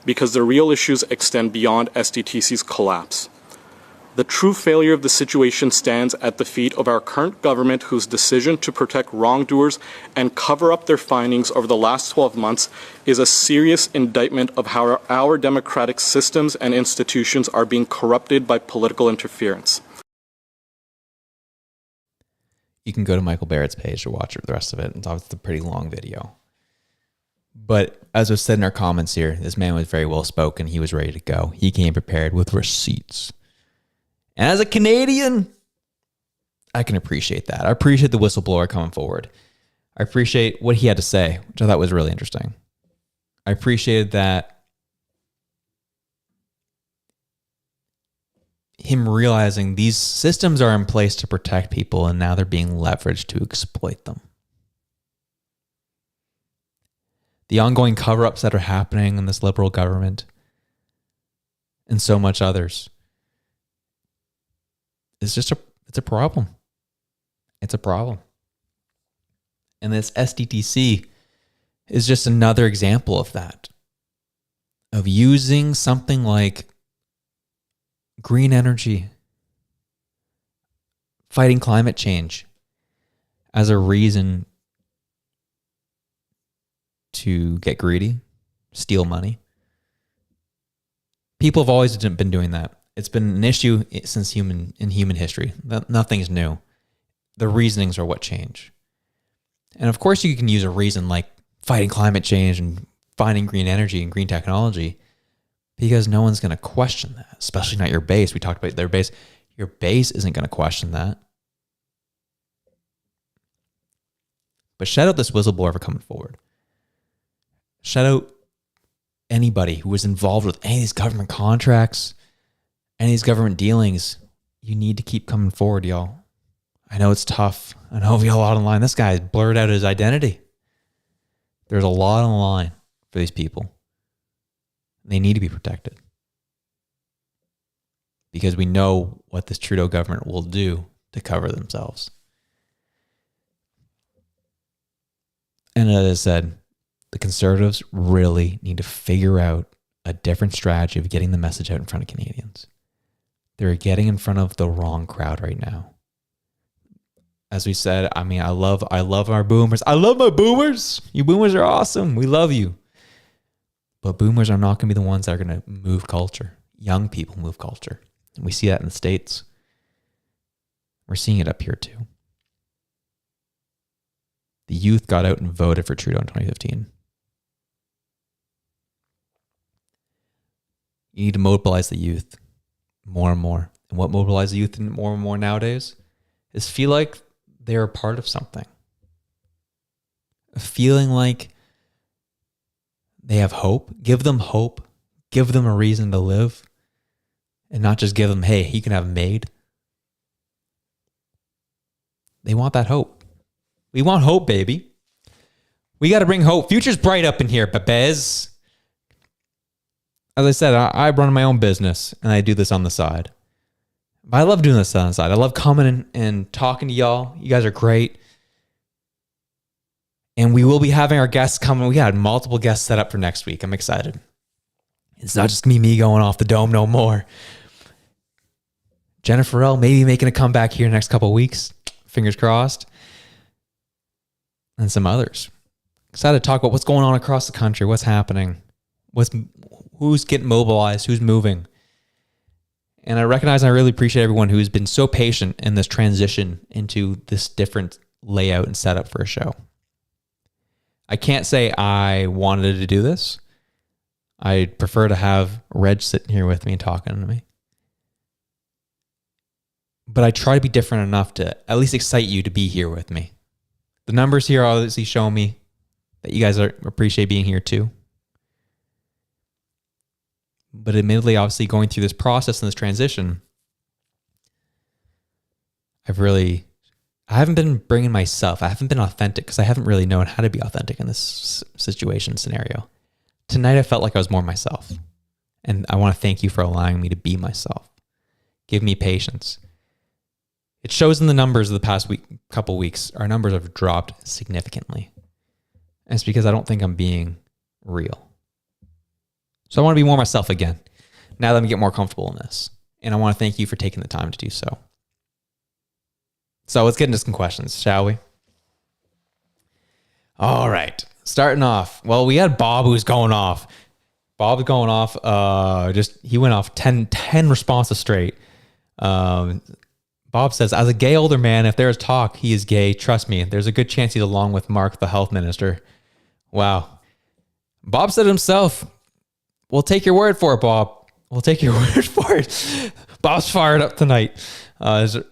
Because the real issues extend beyond SDTC's collapse. The true failure of the situation stands at the feet of our current government, whose decision to protect wrongdoers and cover up their findings over the last 12 months is a serious indictment of how our democratic systems and institutions are being corrupted by political interference. You can go to Michael Barrett's page to watch the rest of it. It's obviously a pretty long video. But as was said in our comments here, this man was very well spoken. He was ready to go. He came prepared with receipts. And as a Canadian, I can appreciate that. I appreciate the whistleblower coming forward. I appreciate what he had to say, which I thought was really interesting. I appreciated that him realizing these systems are in place to protect people and now they're being leveraged to exploit them. The ongoing cover-ups that are happening in this liberal government and so much others. It's a problem. It's a problem. And this SDTC is just another example of that. Of using something like green energy, fighting climate change as a reason to get greedy, steal money. People have always been doing that. It's been an issue since human history. Nothing's new. The reasonings are what change. And of course you can use a reason like fighting climate change and finding green energy and green technology because no one's going to question that, especially not your base. We talked about their base. Your base isn't going to question that. But shout out this whistleblower for coming forward. Shout out anybody who was involved with any of these government contracts, any of these government dealings. You need to keep coming forward, y'all. I know it's tough. I know we have a lot on the line. This guy blurred out his identity. There's a lot on the line for these people. They need to be protected. Because we know what this Trudeau government will do to cover themselves. And as I said, the Conservatives really need to figure out a different strategy of getting the message out in front of Canadians. They're getting in front of the wrong crowd right now. As we said, I mean, I love our boomers. I love my boomers. You boomers are awesome. We love you. But boomers are not going to be the ones that are going to move culture. Young people move culture. And we see that in the States. We're seeing it up here too. The youth got out and voted for Trudeau in 2015. You need to mobilize the youth more and more. And what mobilizes the youth more and more nowadays is feel like they're a part of something. Feeling like they have hope. Give them hope. Give them a reason to live. And not just give them, hey, you can have a maid. They want that hope. We want hope, baby. We got to bring hope. Future's bright up in here, babes. As I said, I run my own business and I do this on the side. But I love doing this on the side. I love coming and talking to y'all. You guys are great. And we will be having our guests coming. We got multiple guests set up for next week. I'm excited. It's not just me going off the dome no more. Jennifer L. maybe making a comeback here next couple of weeks. Fingers crossed. And some others. Excited to talk about what's going on across the country. What's happening. Who's getting mobilized. Who's moving. And I recognize and I really appreciate everyone who's been so patient in this transition into this different layout and setup for a show. I can't say I wanted to do this. I'd prefer to have Reg sitting here with me and talking to me. But I try to be different enough to at least excite you to be here with me. The numbers here obviously show me that you guys appreciate being here too. But admittedly, obviously going through this process and this transition, I haven't been bringing myself. I haven't been authentic because I haven't really known how to be authentic in this situation scenario. Tonight, I felt like I was more myself. And I want to thank you for allowing me to be myself. Give me patience. It shows in the numbers of the past couple weeks. Our numbers have dropped significantly. And it's because I don't think I'm being real. So I want to be more myself again. Now that I'm getting more comfortable in this. And I want to thank you for taking the time to do so. So let's get into some questions, shall we? All right. Starting off. Well, we had Bob who's going off. Bob's going off. He went off 10 responses straight. Bob says, as a gay older man, if there is talk, he is gay. Trust me, there's a good chance he's along with Mark, the health minister. Wow. Bob said it himself. We'll take your word for it, Bob. We'll take your word for it. Bob's fired up tonight. But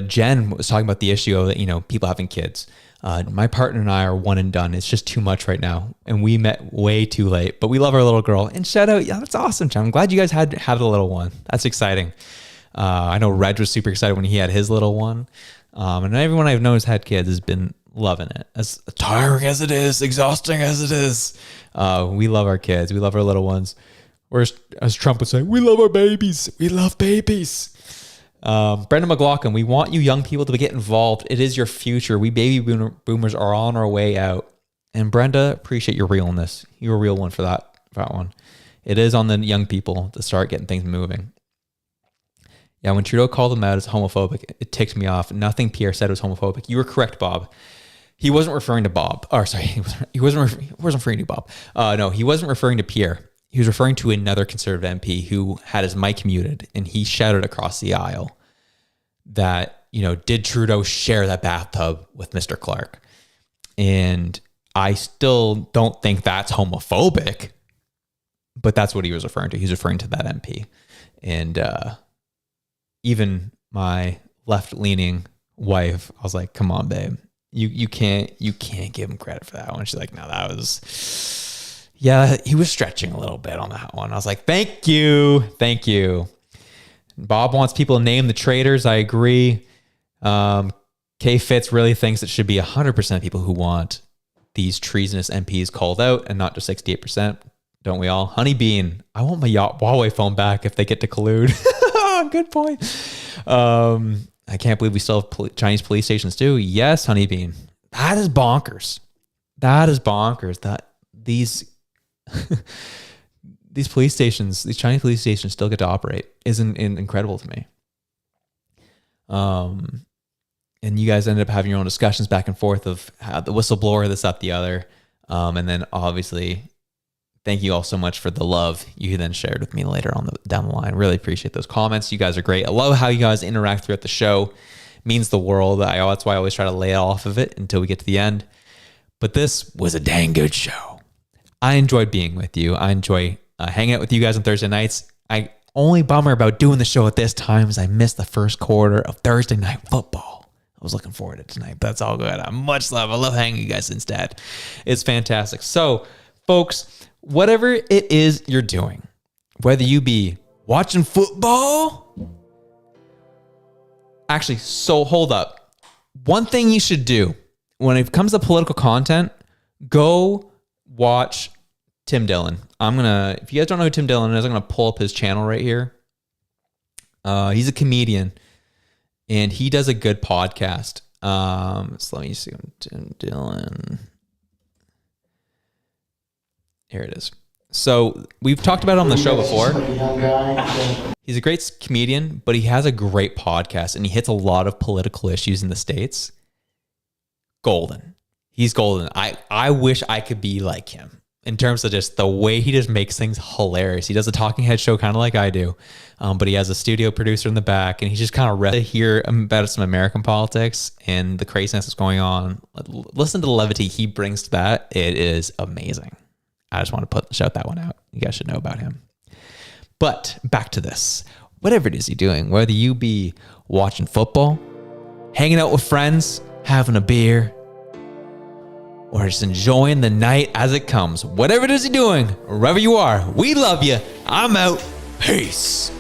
Jen was talking about the issue of, people having kids. My partner and I are one and done. It's just too much right now. And we met way too late, but we love our little girl. And shout out, yeah, that's awesome, Jen. I'm glad you guys had a little one. That's exciting. I know Reg was super excited when he had his little one. And everyone I've known who's had kids has been loving it. As tiring as it is, exhausting as it is. We love our kids. We love our little ones. Whereas, as Trump would say, we love our babies. We love babies. Brendan McLaughlin, we want you young people to get involved. It is your future. We baby boomers are on our way out. And Brenda, appreciate your realness. You're a real one for that one. It is on the young people to start getting things moving. Yeah, when Trudeau called him out as homophobic, it ticked me off. Nothing Pierre said was homophobic. You were correct, Bob. He wasn't referring to Bob. Or sorry, he wasn't referring to Bob. No, he wasn't referring to Pierre. He was referring to another Conservative MP who had his mic muted, and he shouted across the aisle that, did Trudeau share that bathtub with Mr. Clark? And I still don't think that's homophobic, but that's what he was referring to. He's referring to that MP. And even my left-leaning wife, I was like, come on, babe. You can't give him credit for that one. She's like, no, that was, yeah, he was stretching a little bit on that one. I was like, thank you. Bob wants people to name the traitors. I agree. K Fitz really thinks it should be 100% people who want these treasonous MPs called out and not just 68%. Don't we all? Honey Bean, I want my Huawei phone back if they get to collude. Good point. I can't believe we still have Chinese police stations too. Yes, Honey Bean. That is bonkers. That these these police stations, these Chinese police stations still get to operate isn't incredible to me. And you guys ended up having your own discussions back and forth of how the whistleblower, this, that, the other. And then obviously, thank you all so much for the love you then shared with me later on down the line. Really appreciate those comments. You guys are great. I love how you guys interact throughout the show. It means the world. That's why I always try to lay off of it until we get to the end. But this was a dang good show. I enjoyed being with you. I enjoy hanging out with you guys on Thursday nights. Only bummer about doing the show at this time is I missed the first quarter of Thursday night football. I was looking forward to it tonight, but that's all good. I love hanging you guys instead. It's fantastic. So, folks, whatever it is you're doing, whether you be watching football, actually, so hold up. One thing you should do when it comes to political content, go watch Tim Dillon. If you guys don't know who Tim Dillon is, I'm going to pull up his channel right here. He's a comedian and he does a good podcast. So let me see. Tim Dillon. Here it is. So we've talked about him on the show before. He's a great comedian, but he has a great podcast and he hits a lot of political issues in the States. Golden. He's golden. I wish I could be like him in terms of just the way he just makes things hilarious. He does a talking head show kind of like I do, but he has a studio producer in the back and he's just kind of ready to hear about some American politics and the craziness that's going on. Listen to the levity he brings to that. It is amazing. I just want to shout that one out. You guys should know about him. But back to this. Whatever it is you're doing, whether you be watching football, hanging out with friends, having a beer, or just enjoying the night as it comes. Whatever it is you're doing, wherever you are, we love you. I'm out. Peace.